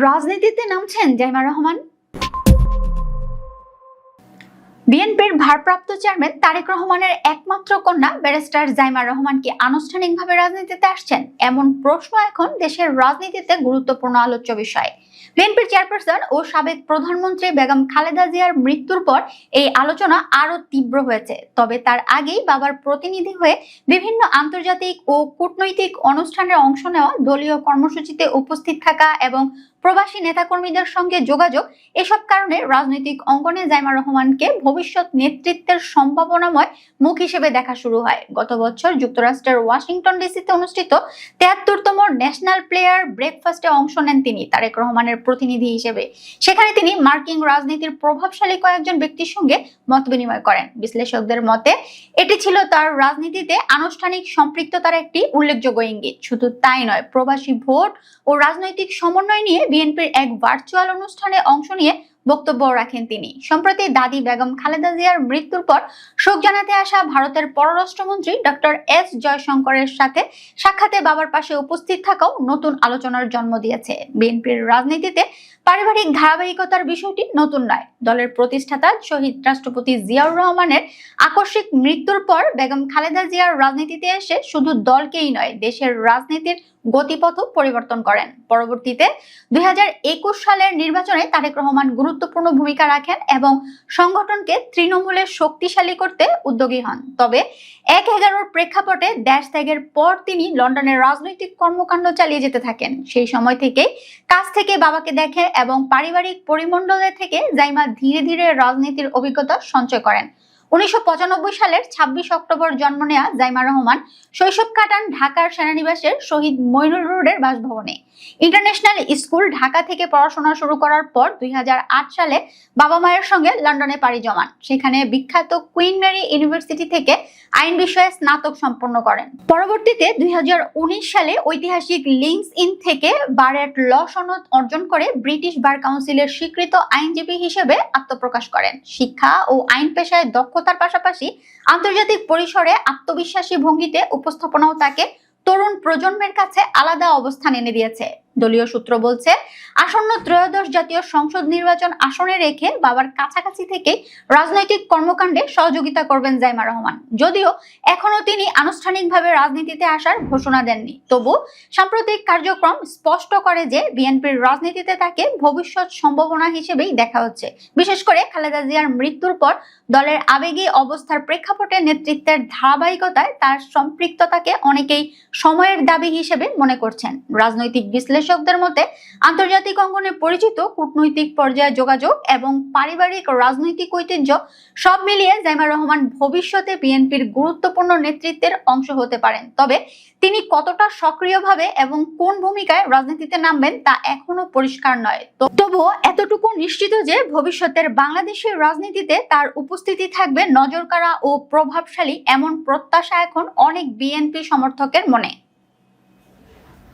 রাজনীতিতে নামছেন জাইমা রহমান। বিএনপির ভারপ্রাপ্ত চেয়ারম্যান তারেক রহমানের একমাত্র কন্যা ব্যারিস্টার জাইমা রহমান কি আনুষ্ঠানিকভাবে রাজনীতিতে আসছেন? এমন প্রশ্ন এখন দেশের রাজনীতিতে গুরুত্বপূর্ণ আলোচ্য বিষয়। বিএনপির চেয়ারপারসন ও সাবেক প্রধানমন্ত্রী বেগম খালেদা জিয়ার মৃত্যুর পর এই আলোচনা আরো তীব্র হয়েছে। তবে তার আগেই বাবার প্রতিনিধি হয়ে বিভিন্ন আন্তর্জাতিক ও কূটনৈতিক অনুষ্ঠানে অংশ নেওয়া, দলীয় কর্মসূচিতে উপস্থিত থাকা এবং প্রবাসী নেতাকর্মীদের সঙ্গে যোগাযোগ, এসব কারণে রাজনৈতিক অঙ্গনে জাইমা রহমানকে ভবিষ্যৎ নেতৃত্বের সম্ভাবনাময় মুখ হিসেবে দেখা শুরু হয়। গত বছর যুক্তরাষ্ট্রের ওয়াশিংটন ডিসিতে অনুষ্ঠিত ৭৩তম ন্যাশনাল প্লেয়ার ব্রেকফাস্টে অংশ নেন তিনি তারেক রহমানের প্রতিনিধি হিসেবে। সেখানে তিনি মার্কিন রাজনীতির প্রভাবশালী কয়েকজন ব্যক্তির সঙ্গে মত বিনিময় করেন। বিশ্লেষকদের মতে এটি ছিল তার রাজনীতিতে আনুষ্ঠানিক সম্পৃক্ততার একটি উল্লেখযোগ্য ইঙ্গিত। শুধু তাই নয়, প্রবাসী ভোট ও রাজনৈতিক সমন্বয় নিয়ে বিএনপির এক ভার্চুয়াল অনুষ্ঠানে অংশ নিয়ে বক্তব্য রাখেন তিনি। সম্প্রতি দাদি বেগম খালেদা জিয়ার মৃত্যুর পর শোক জানাতে আসা ভারতের পররাষ্ট্রমন্ত্রী ডক্টর এস জয়শঙ্করের সাথে সাক্ষাতে বাবার পাশে উপস্থিত থাকাও নতুন আলোচনার জন্ম দিয়েছে। বিএনপির রাজনীতিতে পারিবারিক ধারাবাহিকতার বিষয়টি নতুন নয়। দলের প্রতিষ্ঠাতা শহীদ রাষ্ট্রপতি জিয়াউর রহমানের আকস্মিক মৃত্যুর পর বেগম খালেদা জিয়ার রাজনীতিতে এসে শুধু দলকেই নয়, দেশের রাজনীতির গতিপথও পরিবর্তন করেন। পরবর্তীতে ২০২১ সালের নির্বাচনে তারেক রহমান গুরুত্বপূর্ণ ভূমিকা রাখেন এবং সংগঠনকে তৃণমূলে শক্তিশালী করতে উদ্যোগী হন। তবে ১/১১ প্রেক্ষাপটে দেশ ত্যাগের পর তিনি লন্ডনের রাজনৈতিক কর্মকাণ্ড চালিয়ে যেতে থাকেন। সেই সময় থেকে কাছ থেকে বাবাকে দেখে এবং পারিবারিক পরিমণ্ডলে থেকে জাইমা ধীরে ধীরে রাজনীতির অভিজ্ঞতা সঞ্চয় করেন। ১৯৯৫ সালের ২৬ অক্টোবর জন্ম নেয়া জাইমা রহমান শৈশব কাটান ঢাকার সেনানিবাসের শহীদ মইনুল রোডের বাসভবনে। ইন্টারন্যাশনাল স্কুল ঢাকা থেকে পড়াশোনা শুরু করার পর ২০০৮ সালে বাবা মায়ের সঙ্গে লন্ডনে পাড়ি জমান। সেখানে বিখ্যাত কুইন মেরি ইউনিভার্সিটি থেকে আইন বিষয়ে স্নাতক সম্পন্ন করেন। পরবর্তীতে ২০১৯ সালে ঐতিহাসিক লিঙ্কস ইন থেকে বারেট ল সনদ অর্জন করে ব্রিটিশ বার কাউন্সিলের স্বীকৃত আইনজীবী হিসেবে আত্মপ্রকাশ করেন। শিক্ষা ও আইন পেশায় দক্ষতার পাশাপাশি আন্তর্জাতিক পরিসরে আত্মবিশ্বাসী ভঙ্গিতে উপস্থাপনাও তাকে তরুণ প্রজন্মের কাছে আলাদা অবস্থান এনে দিয়েছে। দলীয় সূত্র বলছে, আসন্ন ত্রয়োদশ জাতীয় সংসদ নির্বাচন আসনে রেখে বাবার কাছাকাছি থেকে রাজনৈতিক কর্মকাণ্ডে সহযোগিতা করবেন জাইমা রহমান। যদিও এখনো তিনি আনুষ্ঠানিকভাবে রাজনীতিতে আসার ঘোষণা দেননি, তবু সাম্প্রতিক কার্যক্রম স্পষ্ট করে যে বিএনপির রাজনীতিতে তাকে ভবিষ্যৎ সম্ভাবনা হিসেবেই দেখা হচ্ছে। বিশেষ করে খালেদা জিয়ার মৃত্যুর পর দলের আবেগী অবস্থার প্রেক্ষাপটে নেতৃত্বের ধারাবাহিকতায় তার সম্পৃক্ততাকে অনেকেই সময়ের দাবি হিসেবে মনে করছেন। রাজনৈতিক বিশ্লেষকদের মতে আন্তর্জাতিক অঙ্গনে পরিচিত কূটনৈতিক পর্যায়ে যোগাযোগ এবং পারিবারিক রাজনৈতিক ঐতিহ্য সব মিলিয়ে জাইমা রহমান ভবিষ্যতে বিএনপির গুরুত্বপূর্ণ নেতৃত্বের অংশ হতে পারেন। তবে তিনি কতটা সক্রিয়ভাবে এবং কোন ভূমিকায় রাজনীতিতে নামবেন তা এখনো পরিষ্কার নয়। তবুও এতটুকু নিশ্চিত যে ভবিষ্যতের বাংলাদেশের রাজনীতিতে তার উপস্থিতি থাকবে নজরকাড়া ও প্রভাবশালী, এমন প্রত্যাশা এখন অনেক বিএনপি সমর্থকের মনে।